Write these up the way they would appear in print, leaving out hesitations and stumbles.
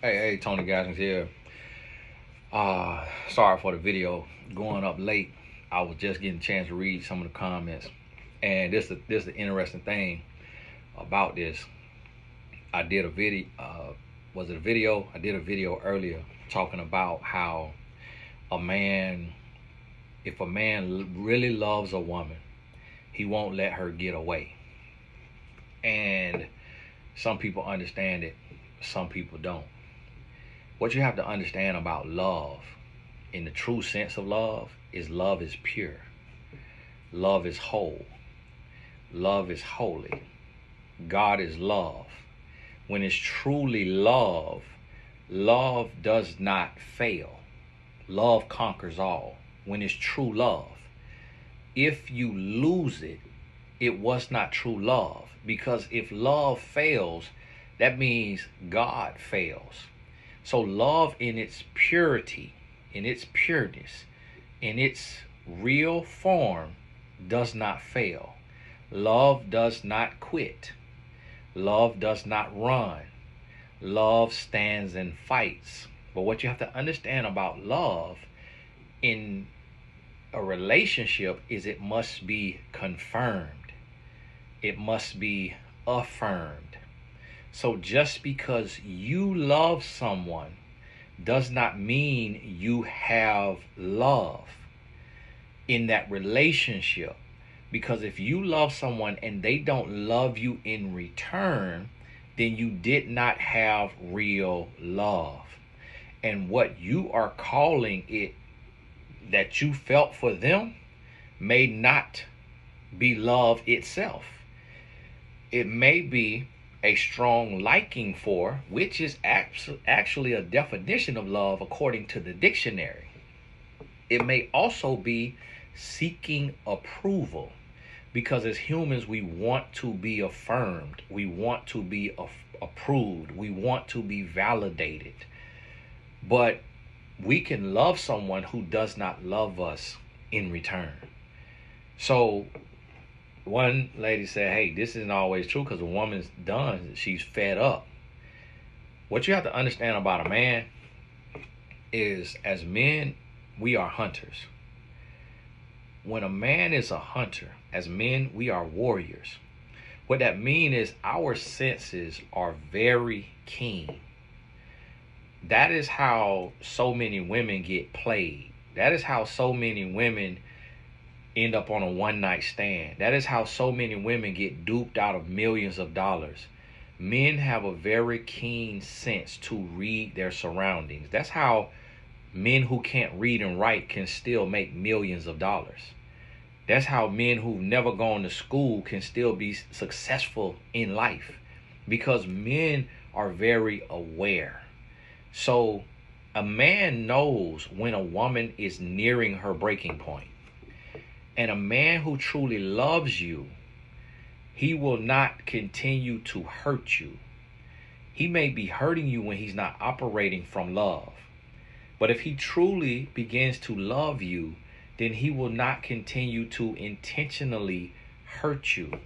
Hey, Tony Gaskins here. Sorry for the video going up late. I was just getting a chance to read some of the comments, and this is the interesting thing about this. I did a video. Was it a video? I did a video earlier talking about how a man, if a man really loves a woman, he won't let her get away. And some people understand it, some people don't. What you have to understand about love, in the true sense of love is pure. Love is whole. Love is holy. God is love. When it's truly love, love does not fail. Love conquers all. When it's true love. If you lose it, it was not true love. Because if love fails, that means God fails. So love in its purity, in its pureness, in its real form does not fail. Love does not quit. Love does not run. Love stands and fights. But what you have to understand about love in a relationship is it must be confirmed. It must be affirmed. So just because you love someone does not mean you have love in that relationship. Because if you love someone and they don't love you in return, then you did not have real love. And what you are calling it that you felt for them may not be love itself. It may be a strong liking for, which is actually a definition of love according to the dictionary. It may also be seeking approval, because as humans we want to be affirmed, we want to be approved, we want to be validated. But we can love someone who does not love us in return. So one lady said, hey, this isn't always true because a woman's done. She's fed up. What you have to understand about a man is, as men, we are hunters. When a man is a hunter, as men, we are warriors. What that means is our senses are very keen. That is how so many women get played. That is how so many women end up on a one-night stand. That is how so many women get duped out of millions of dollars. Men have a very keen sense to read their surroundings. That's how men who can't read and write can still make millions of dollars. That's how men who've never gone to school can still be successful in life, because men are very aware. So a man knows when a woman is nearing her breaking point. And a man who truly loves you, he will not continue to hurt you. He may be hurting you when he's not operating from love. But if he truly begins to love you, then he will not continue to intentionally hurt you.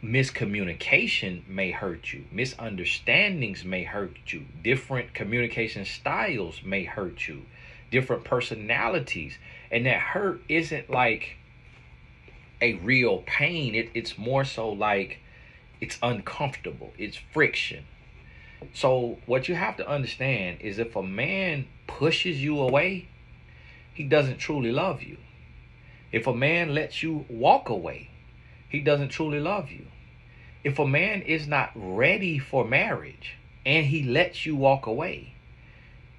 Miscommunication may hurt you. Misunderstandings may hurt you. Different communication styles may hurt you. Different personalities. And that hurt isn't like a real pain. It's more so like it's uncomfortable. It's friction. So what you have to understand is, if a man pushes you away, he doesn't truly love you. If a man lets you walk away, he doesn't truly love you. If a man is not ready for marriage and he lets you walk away,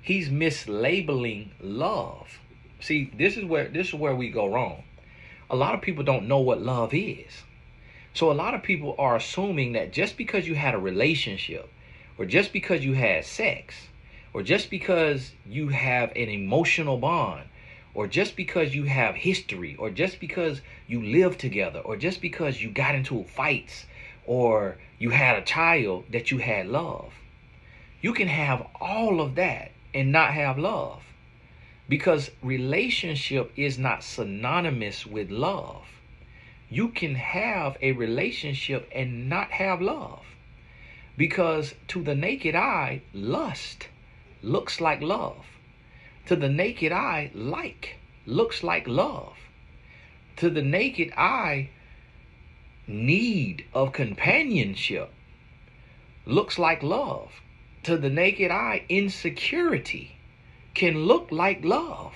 he's mislabeling love. See, this is where we go wrong. A lot of people don't know what love is. So a lot of people are assuming that just because you had a relationship, or just because you had sex, or just because you have an emotional bond, or just because you have history, or just because you live together, or just because you got into fights, or you had a child, that you had love. You can have all of that and not have love, because relationship is not synonymous with love. You can have a relationship and not have love. Because to the naked eye, lust looks like love. To the naked eye, like looks like love. To the naked eye, need of companionship looks like love. To the naked eye, insecurity can look like love.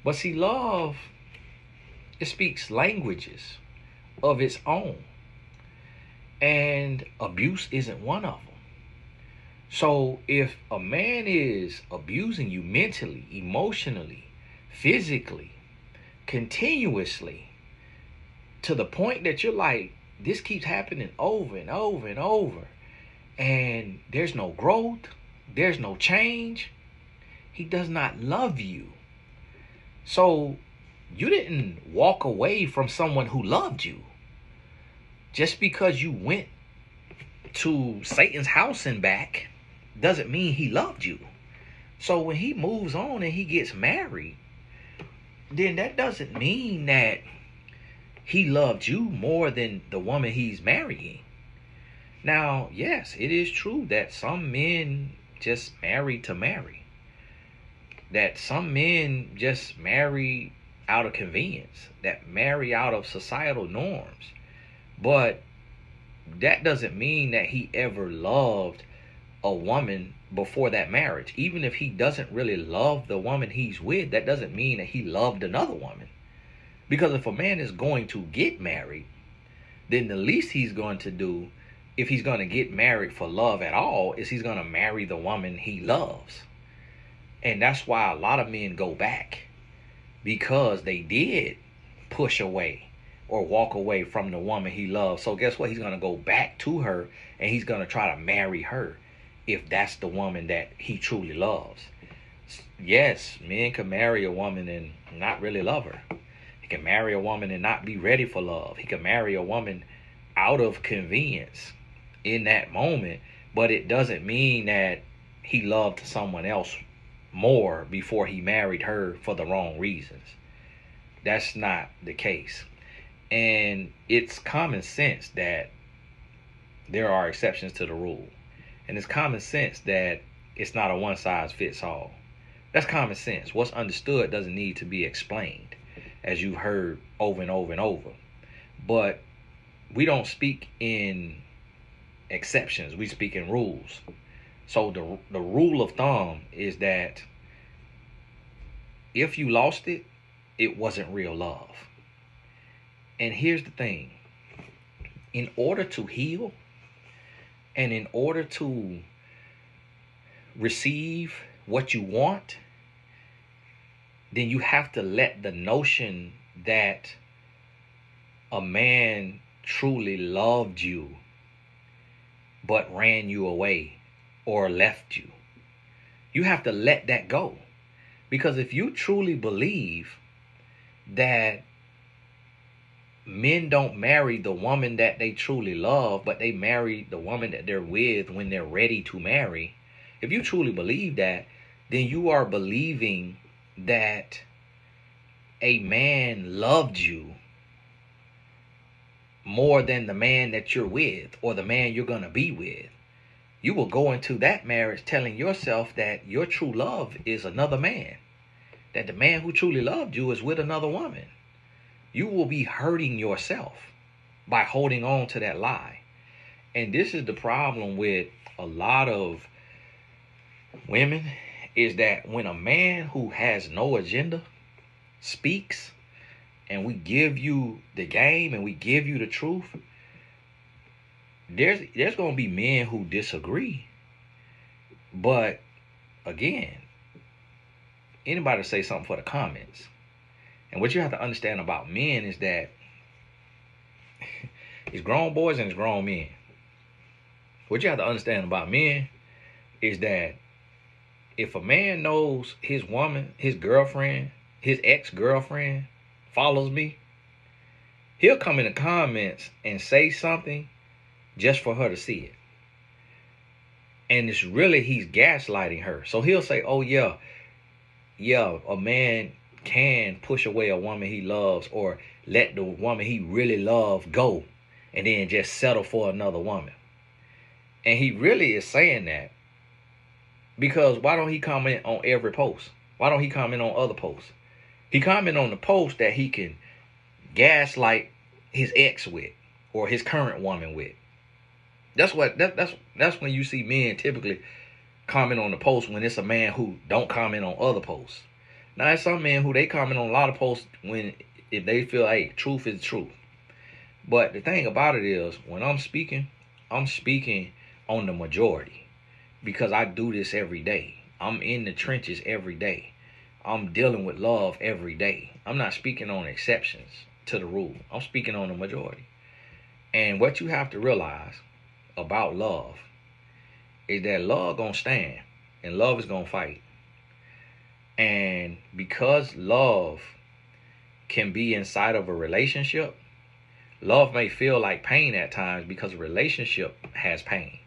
But see, love, it speaks languages of its own. And abuse isn't one of them. So if a man is abusing you mentally, emotionally, physically, continuously, to the point that you're like, this keeps happening over and over and over, and there's no growth, there's no change, he does not love you. So you didn't walk away from someone who loved you. Just because you went to Satan's house and back doesn't mean he loved you. So when he moves on and he gets married, then that doesn't mean that he loved you more than the woman he's marrying. Now, yes, it is true that some men just marry to marry. That some men just marry out of convenience. That marry out of societal norms. But that doesn't mean that he ever loved a woman before that marriage. Even if he doesn't really love the woman he's with, that doesn't mean that he loved another woman. Because if a man is going to get married, then the least he's going to do, if he's going to get married for love at all, is he's going to marry the woman he loves. And that's why a lot of men go back, because they did push away or walk away from the woman he loves. So guess what? He's going to go back to her and he's going to try to marry her if that's the woman that he truly loves. Yes, men can marry a woman and not really love her. He can marry a woman and not be ready for love. He can marry a woman out of convenience in that moment, but it doesn't mean that he loved someone else more before he married her for the wrong reasons. That's not the case. And it's common sense that there are exceptions to the rule. And it's common sense that it's not a one size fits all. That's common sense. What's understood doesn't need to be explained, as you've heard over and over and over. But we don't speak in exceptions. We speak in rules. So the rule of thumb is that if you lost it, it wasn't real love. And here's the thing. In order to heal and in order to receive what you want, then you have to let the notion that a man truly loved you but ran you away or left you. You have to let that go. Because if you truly believe that men don't marry the woman that they truly love, but they marry the woman that they're with when they're ready to marry, if you truly believe that, then you are believing that a man loved you more than the man that you're with or the man you're going to be with. You will go into that marriage telling yourself that your true love is another man, that the man who truly loved you is with another woman. You will be hurting yourself by holding on to that lie. And this is the problem with a lot of women, is that when a man who has no agenda speaks and we give you the game and we give you the truth, there's going to be men who disagree. But again, anybody say something for the comments. And what you have to understand about men is that it's grown boys and it's grown men. What you have to understand about men is that if a man knows his woman, his girlfriend, his ex-girlfriend follows me, he'll come in the comments and say something just for her to see it. And it's really, he's gaslighting her. So he'll say, oh yeah, a man can push away a woman he loves or let the woman he really loves go and then just settle for another woman. And he really is saying that because why don't he comment on every post? Why don't he comment on other posts? He comment on the post that he can gaslight his ex with or his current woman with. That's when you see men typically comment on the post when it's a man who don't comment on other posts. Now, there's some men who they comment on a lot of posts if they feel, hey, truth is truth. But the thing about it is, when I'm speaking on the majority because I do this every day. I'm in the trenches every day. I'm dealing with love every day. I'm not speaking on exceptions to the rule. I'm speaking on the majority. And what you have to realize about love is that love gonna stand and love is gonna fight. And because love can be inside of a relationship, love may feel like pain at times because a relationship has pain.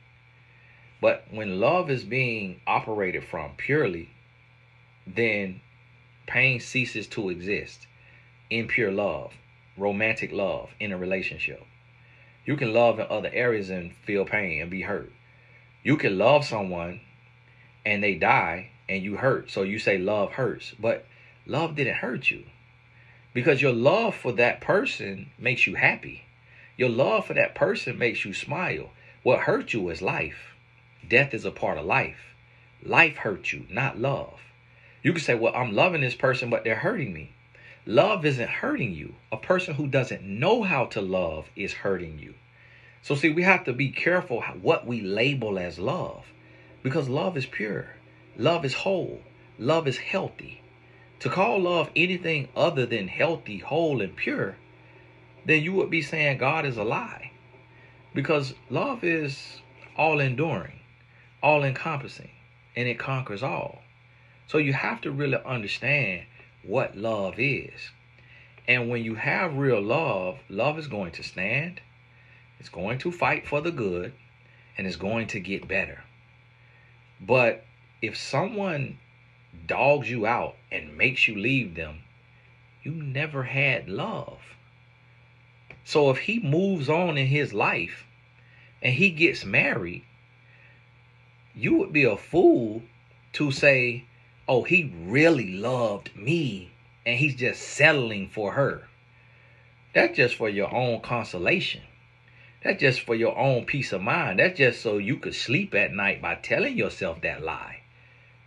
But when love is being operated from purely, then pain ceases to exist in pure love, romantic love in a relationship. You can love in other areas and feel pain and be hurt. You can love someone and they die and you hurt. So you say love hurts, but love didn't hurt you because your love for that person makes you happy. Your love for that person makes you smile. What hurt you is life. Death is a part of life. Life hurts you, not love. You can say, well, I'm loving this person, but they're hurting me. Love isn't hurting you. A person who doesn't know how to love is hurting you. So see, we have to be careful what we label as love because love is pure. Love is whole. Love is healthy. To call love anything other than healthy, whole, and pure, then you would be saying God is a lie. Because love is all enduring, all encompassing, and it conquers all. So you have to really understand what love is. And when you have real love, love is going to stand, it's going to fight for the good, and it's going to get better. But if someone dogs you out and makes you leave them, you never had love. So if he moves on in his life and he gets married, you would be a fool to say, oh, he really loved me and he's just settling for her. That's just for your own consolation. That's just for your own peace of mind. That's just so you could sleep at night by telling yourself that lie.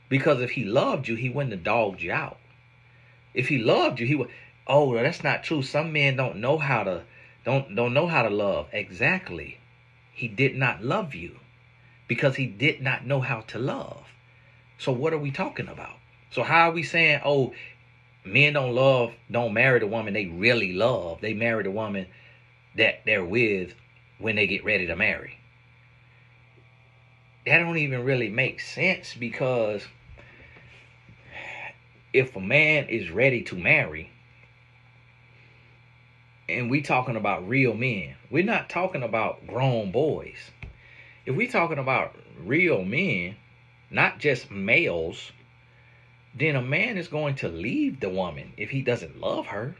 Because if he loved you, he wouldn't have dogged you out. If he loved you, he would. Oh, that's not true. Some men don't know how to love. Exactly. He did not love you because he did not know how to love. So what are we talking about? So how are we saying, oh, men don't marry the woman they really love. They marry the woman that they're with when they get ready to marry? That don't even really make sense because if a man is ready to marry, and we talking about real men, we're not talking about grown boys. If we talking about real men, not just males, then a man is going to leave the woman if he doesn't love her.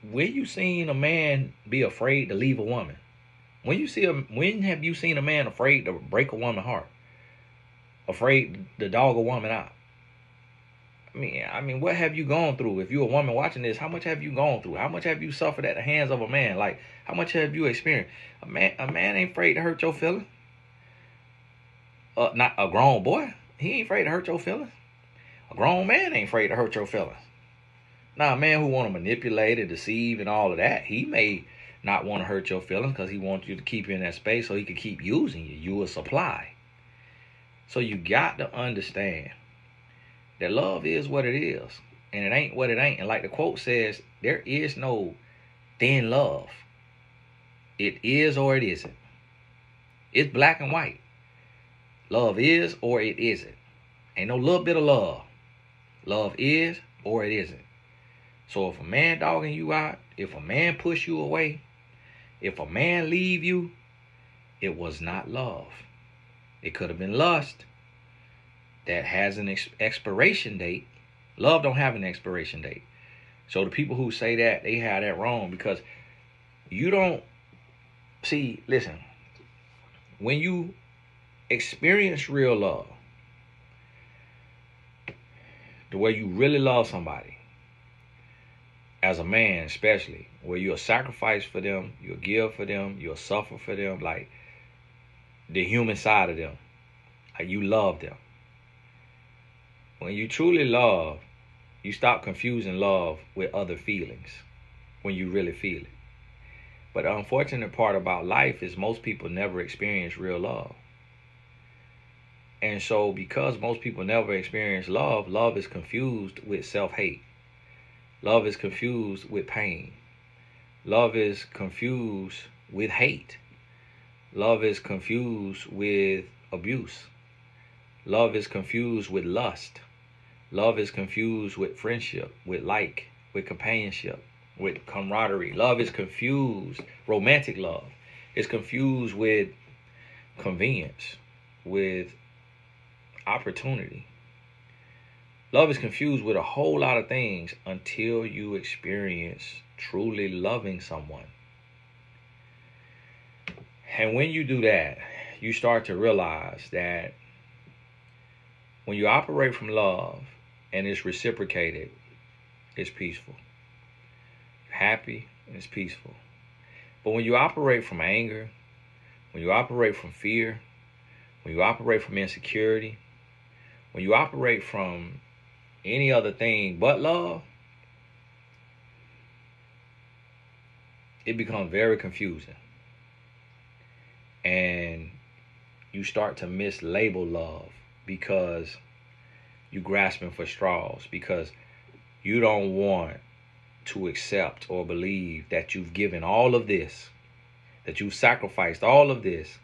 When you seen a man be afraid to leave a woman? When have you seen a man afraid to break a woman's heart? Afraid to dog a woman out? I mean, what have you gone through? If you're a woman watching this, how much have you gone through? How much have you suffered at the hands of a man? Like, how much have you experienced? A man ain't afraid to hurt your feelings. Not a grown boy. He ain't afraid to hurt your feelings. A grown man ain't afraid to hurt your feelings. Now, a man who want to manipulate and deceive and all of that, he may not want to hurt your feelings because he wants you to keep you in that space so he can keep using you. You a supply. So you got to understand that love is what it is, and it ain't what it ain't. And like the quote says, there is no thin love. It is or it isn't. It's black and white. Love is or it isn't. Ain't no little bit of love. Love is or it isn't. So if a man dogging you out, if a man push you away, if a man leave you, it was not love. It could have been lust. That has an expiration date. Love don't have an expiration date. So the people who say that, they have that wrong because you don't see, listen, when you experience real love, the way you really love somebody, as a man especially, where you'll sacrifice for them, you'll give for them, you'll suffer for them, like the human side of them, like you love them. When you truly love, you stop confusing love with other feelings when you really feel it. But the unfortunate part about life is most people never experience real love. And so because most people never experience love, love is confused with self-hate. Love is confused with pain. Love is confused with hate. Love is confused with abuse. Love is confused with lust. Love is confused with friendship, with with companionship, with camaraderie. Love is confused, romantic love is confused with convenience, with opportunity. Love is confused with a whole lot of things until you experience truly loving someone. And when you do that, you start to realize that when you operate from love and it's reciprocated, it's peaceful. Happy and it's peaceful. But when you operate from anger, when you operate from fear, when you operate from insecurity, when you operate from any other thing but love, it becomes very confusing. And you start to mislabel love because you're grasping for straws, because you don't want to accept or believe that you've given all of this, that you've sacrificed all of this,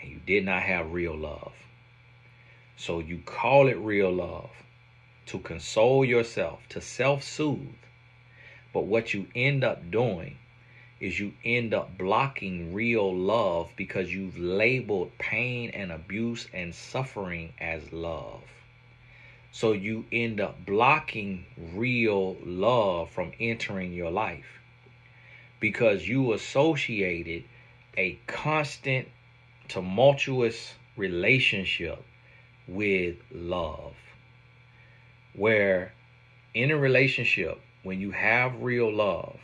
and you did not have real love. So you call it real love to console yourself, to self-soothe. But what you end up doing is you end up blocking real love because you've labeled pain and abuse and suffering as love. So you end up blocking real love from entering your life because you associated a constant, tumultuous relationship with love. Where in a relationship, when you have real love,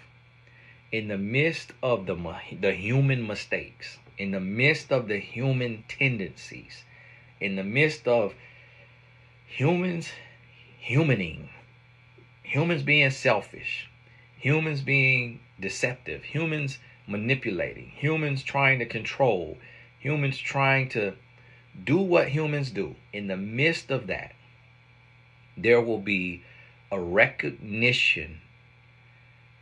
in the midst of the human mistakes, in the midst of the human tendencies, in the midst of humans humaning, humans being selfish, humans being deceptive, humans manipulating, humans trying to control, humans trying to do what humans do, in the midst of that, there will be a recognition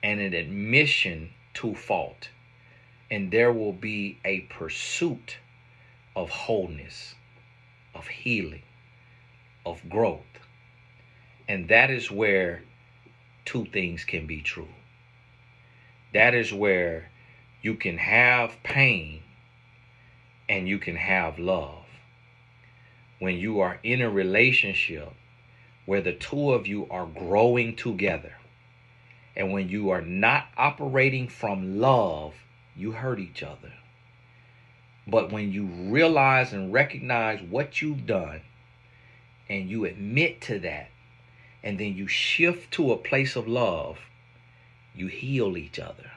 and an admission to fault. And there will be a pursuit of wholeness, of healing, of growth. And that is where two things can be true. That is where you can have pain and you can have love. When you are in a relationship where the two of you are growing together, and when you are not operating from love, you hurt each other. But when you realize and recognize what you've done, and you admit to that, and then you shift to a place of love, you heal each other.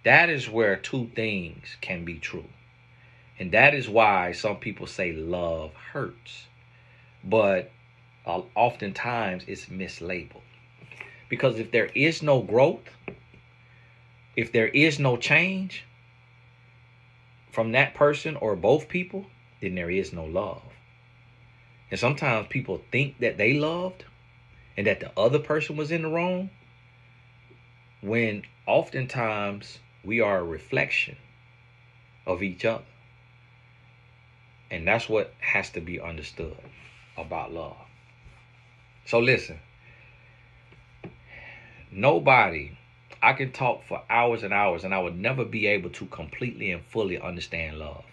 That is where two things can be true. And that is why some people say love hurts. But oftentimes it's mislabeled. Because if there is no growth, if there is no change from that person or both people, then there is no love. And sometimes people think that they loved and that the other person was in the wrong, when oftentimes we are a reflection of each other. And that's what has to be understood about love. So listen, nobody, I can talk for hours and hours and I would never be able to completely and fully understand love.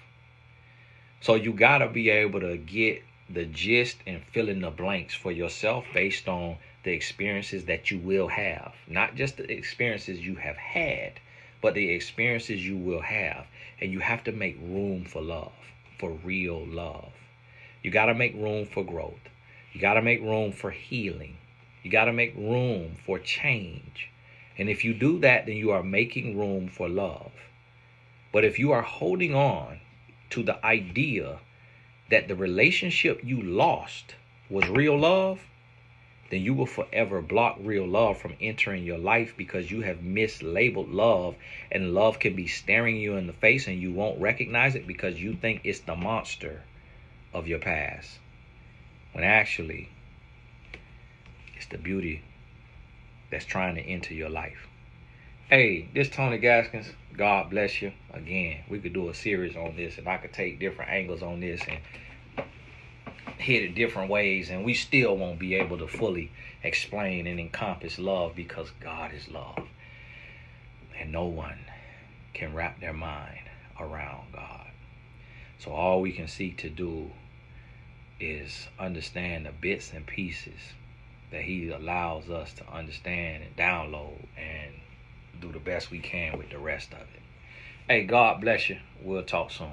So you got to be able to get the gist and fill in the blanks for yourself based on the experiences that you will have. Not just the experiences you have had, but the experiences you will have. And you have to make room for love, for real love. You got to make room for growth. You got to make room for healing. You got to make room for change. And if you do that, then you are making room for love. But if you are holding on to the idea that the relationship you lost was real love, then you will forever block real love from entering your life, because you have mislabeled love, and love can be staring you in the face and you won't recognize it because you think it's the monster of your past, when actually it's the beauty that's trying to enter your life. Hey, this Tony Gaskins. God bless you. Again, we could do a series on this, and I could take different angles on this and hit it different ways, and we still won't be able to fully explain and encompass love, because God is love, and no one can wrap their mind around God. So all we can seek to do is understand the bits and pieces that he allows us to understand and download, and do the best we can with the rest of it. Hey, God bless you. We'll talk soon.